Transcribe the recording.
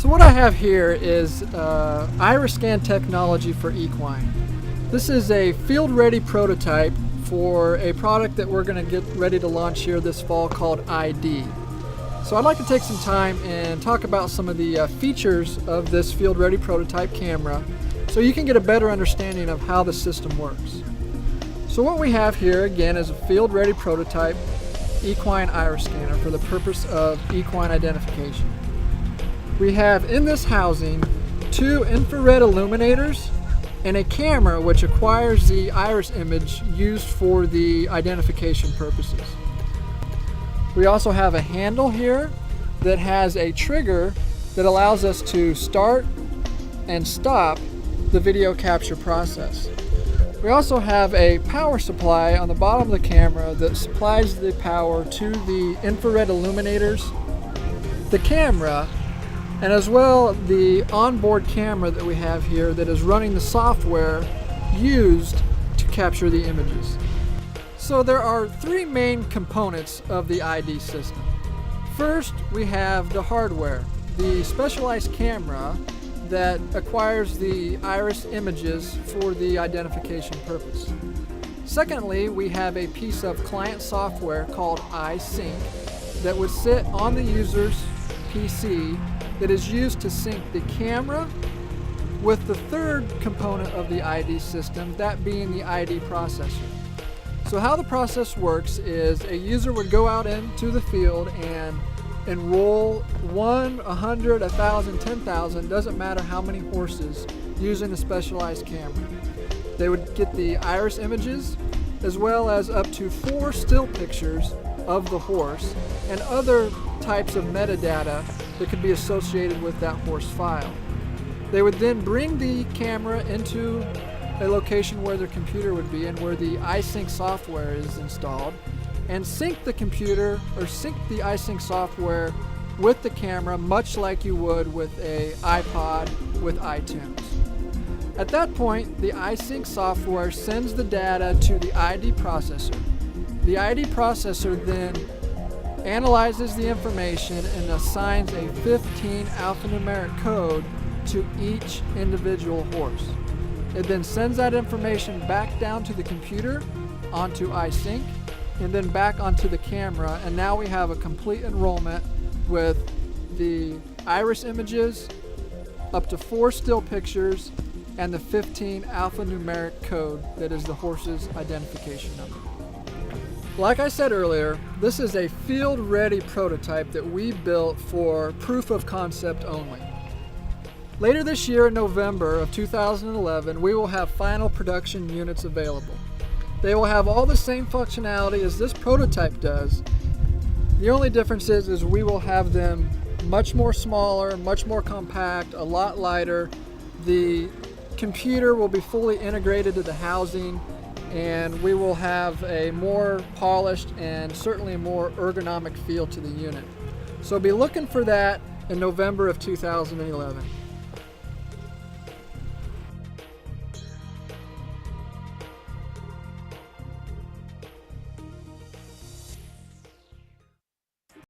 So what I have here is iris scan technology for equine. This is a field-ready prototype for a product that we're going to get ready to launch here this fall called eyeD. So I'd like to take some time and talk about some of the features of this field-ready prototype camera so you can get a better understanding of how the system works. So what we have here again is a field-ready prototype equine iris scanner for the purpose of equine identification. We have in this housing 2 infrared illuminators and a camera which acquires the iris image used for the identification purposes. We also have a handle here that has a trigger that allows us to start and stop the video capture process. We also have a power supply on the bottom of the camera that supplies the power to the infrared illuminators, the camera, and as well the onboard camera that we have here that is running the software used to capture the images. So there are 3 main components of the eyeD system. First, we have the hardware, the specialized camera that acquires the iris images for the identification purpose. Secondly, we have a piece of client software called eyeSync that would sit on the user's PC that is used to sync the camera with the third component of the eyeD system, that being the eyeD processor. So how the process works is a user would go out into the field and enroll 1, 100, 1,000, 10,000, doesn't matter how many horses, using a specialized camera. They would get the iris images as well as up to 4 still pictures of the horse and other types of metadata that could be associated with that horse file. They would then bring the camera into a location where their computer would be and where the eyeSync software is installed, and sync the computer or sync the eyeSync software with the camera, much like you would with an iPod with iTunes. At that point, the eyeSync software sends the data to the eyeD processor. The eyeD processor then analyzes the information and assigns a 15 alphanumeric code to each individual horse. It then sends that information back down to the computer, onto eyeSync, and then back onto the camera, and now we have a complete enrollment with the iris images, up to 4 still pictures, and the 15 alphanumeric code that is the horse's identification number. Like I said earlier, this is a field-ready prototype that we built for proof of concept only. Later this year in November of 2011, we will have final production units available. They will have all the same functionality as this prototype does. The only difference is we will have them much more smaller, much more compact, a lot lighter. The computer will be fully integrated to the housing, and we will have a more polished and certainly more ergonomic feel to the unit. So be looking for that in November of 2011.